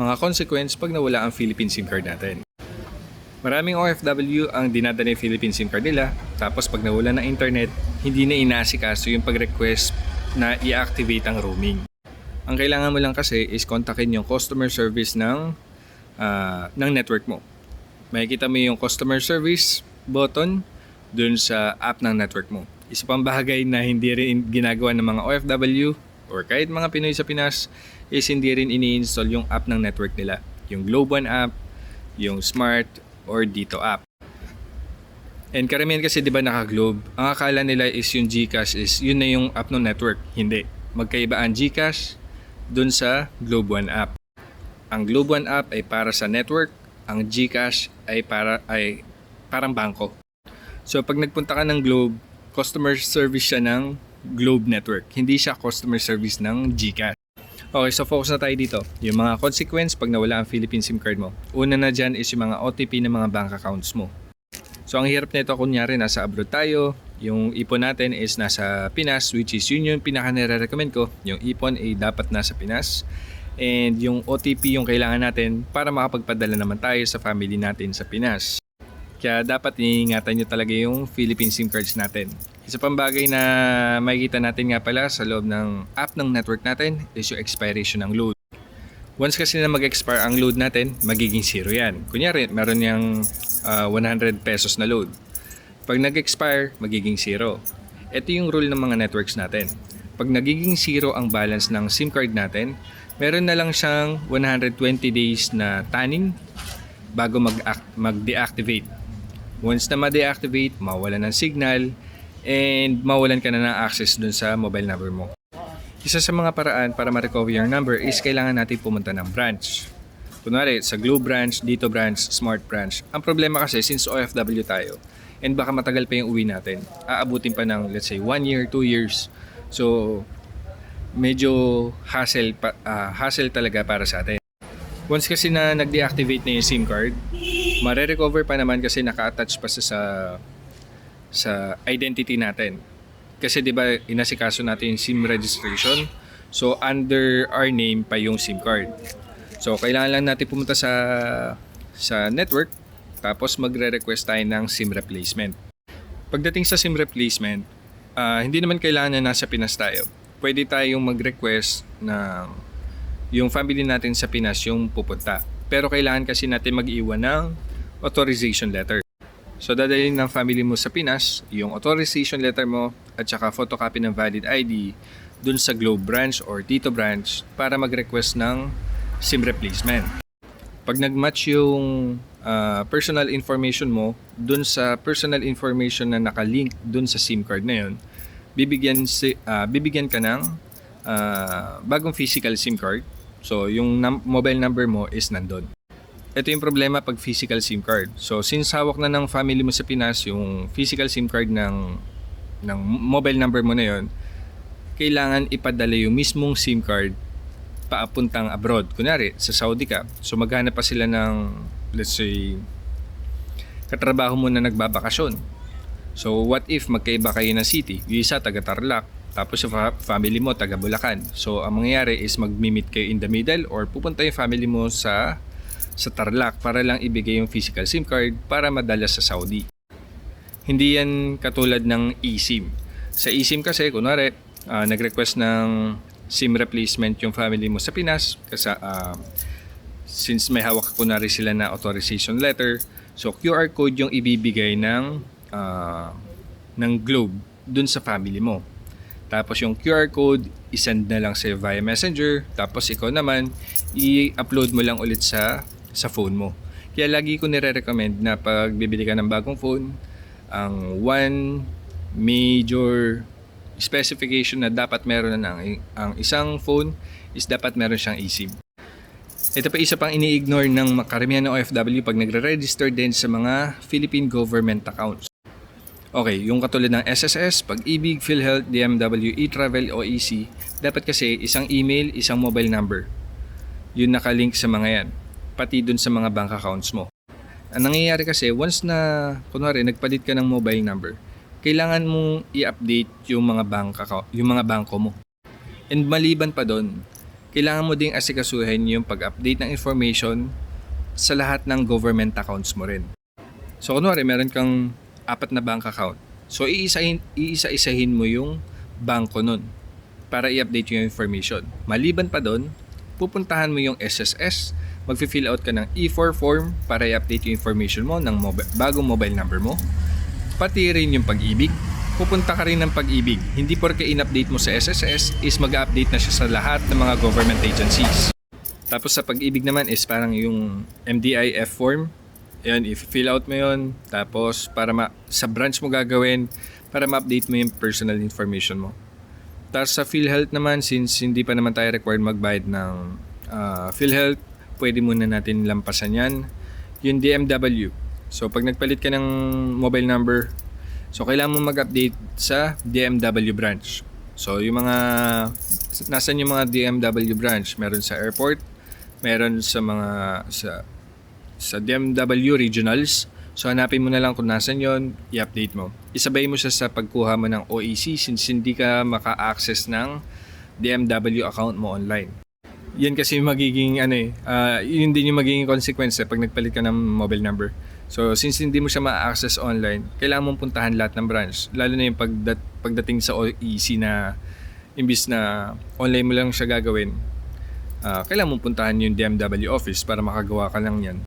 Mga consequence pag nawala ang Philippine SIM card natin. Maraming OFW ang dinadala yung Philippine SIM card nila, tapos pag nawala ng internet, hindi na inaasikaso yung pag-request na i-activate ang roaming. Ang kailangan mo lang kasi is kontakin yung customer service ng network mo. Makikita mo yung customer service button dun sa app ng network mo. Isa pang bagay na hindi rin ginagawa ng mga OFW or kahit mga Pinoy sa Pinas is hindi rin ini-install yung app ng network nila. Yung Globe One app, yung Smart, or Dito app. And karamihan kasi di ba naka-Globe, ang akala nila is yung GCash is yun na yung app ng network. Hindi. Magkaiba ang GCash dun sa Globe One app. Ang Globe One app ay para sa network, ang GCash ay parang bangko. So pag nagpunta ka ng Globe, customer service siya ng Globe Network. Hindi siya customer service ng GCash. Okay, so focus na tayo dito. Yung mga consequence pag nawala ang Philippine SIM card mo. Una na dyan is yung mga OTP ng mga bank accounts mo. So ang hirap nito, kunyari nasa abroad tayo, yung ipon natin is nasa Pinas, which is yun yung pinaka nire-recommend ko. Yung ipon ay dapat nasa Pinas. And yung OTP yung kailangan natin para makapagpadala naman tayo sa family natin sa Pinas. Kaya dapat iingatan nyo talaga yung Philippine SIM cards natin. Isa pang bagay na makikita natin nga pala sa loob ng app ng network natin is yung expiration ng load. Once kasi na mag-expire ang load natin, magiging zero yan. Kunyari, meron yung 100 pesos na load. Pag nag-expire, magiging zero. Ito yung rule ng mga networks natin. Pag nagiging zero ang balance ng SIM card natin, meron na lang siyang 120 days na tanning bago mag-deactivate. Once na ma-deactivate, mawalan ng signal, and mawalan ka na ng access dun sa mobile number mo. Isa sa mga paraan para ma-recover yung number is kailangan natin pumunta ng branch. Kunwari, sa Globe branch, Dito branch, Smart branch. Ang problema kasi, since OFW tayo, and baka matagal pa yung uwi natin, aabutin pa ng, let's say, 1 year, 2 years. So, medyo hassle talaga para sa atin. Once kasi na nag-deactivate na yung SIM card, mare-recover pa naman kasi naka-attach pa sa identity natin. Kasi 'di ba inasikaso natin yung SIM registration. So under our name pa yung SIM card. So kailangan lang natin pumunta sa network tapos magre-request tayo ng SIM replacement. Pagdating sa SIM replacement, hindi naman kailangan na nasa Pinas tayo. Pwede tayong mag-request na yung family natin sa Pinas yung pupunta. Pero kailangan kasi natin mag-iwan ng authorization letter. So dadalhin ng family mo sa Pinas yung authorization letter mo at saka photocopy ng valid ID dun sa Globe branch or Dito branch para mag-request ng SIM replacement. Pag nag-match yung personal information mo dun sa personal information na nakalink dun sa SIM card na yun, bibigyan ka ng bagong physical SIM card. So, yung mobile number mo is nandun. Ito yung problema pag physical SIM card. So, since hawak na ng family mo sa Pinas yung physical SIM card ng mobile number mo na yun, kailangan ipadala yung mismong SIM card paapuntang abroad. Kunyari, sa Saudi ka. So, maghanap pa sila ng, let's say, katrabaho mo na nagbabakasyon. So, what if magkaiba kayo ng city? Yung isa, taga Tarlac. Tapos yung family mo, taga Bulacan. So, ang mangyayari is mag-meet kayo in the middle or pupunta yung family mo sa Tarlac para lang ibigay yung physical SIM card para madala sa Saudi. Hindi yan katulad ng eSIM. Sa eSIM kasi, kunwari, nag-request ng SIM replacement yung family mo sa Pinas kasi since may hawak kunwari sila na authorization letter, so QR code yung ibibigay ng Globe dun sa family mo. Tapos yung QR code, isend na lang sa'yo via messenger. Tapos ikaw naman, i-upload mo lang ulit sa phone mo. Kaya lagi ko nire-recommend na pag bibili ka ng bagong phone, ang one major specification na dapat meron na ang isang phone is dapat meron siyang eSIM. Ito pa isa pang ini-ignore ng karamihan ng OFW pag nagre-register din sa mga Philippine government accounts. Okay, yung katulad ng SSS, Pag-ibig, PhilHealth, DMW, eTravel, OEC, dapat kasi isang email, isang mobile number. Yun nakalink sa mga yan, pati dun sa mga bank accounts mo. Ang nangyayari kasi, once na, kunwari, nagpalit ka ng mobile number, kailangan mong i-update yung mga bangko mo. And maliban pa doon, kailangan mo ding asikasuhin yung pag-update ng information sa lahat ng government accounts mo rin. So kunwari meron kang 4 na bank account. So iisa-isahin mo yung bangko nun para i-update yung information. Maliban pa doon, pupuntahan mo yung SSS, magfi-fill out ka ng E4 form para i-update yung information mo ng bagong mobile number mo. Pati rin yung Pag-ibig. Pupunta ka rin ng Pag-ibig. Hindi porke in-update mo sa SSS is mag-update na siya sa lahat ng mga government agencies. Tapos sa Pag-ibig naman is parang yung MDIF form. Yan, i-fill out mo yun. Tapos sa branch mo gagawin para ma-update mo yung personal information mo. Tapos sa PhilHealth naman, since hindi pa naman tayo required magbayad ng PhilHealth, pwede muna natin lampasan yan. Yung DMW. So pag nagpalit ka ng mobile number, so kailangan mo mag-update sa DMW branch. So yung nasan yung mga DMW branch? Meron sa airport, meron sa sa DMW regionals. So hanapin mo na lang kung nasan yon, i-update mo. Isabay mo siya sa pagkuha mo ng OEC since hindi ka maka-access ng DMW account mo online. Yan kasi magiging yun din yung magiging consequence pag nagpalit ka ng mobile number. So since hindi mo siya ma-access online, kailangan mong puntahan lahat ng branch. Lalo na yung pagdating sa OEC na imbis na online mo lang siya gagawin, kailangan mong puntahan yung DMW office para makagawa ka lang yan.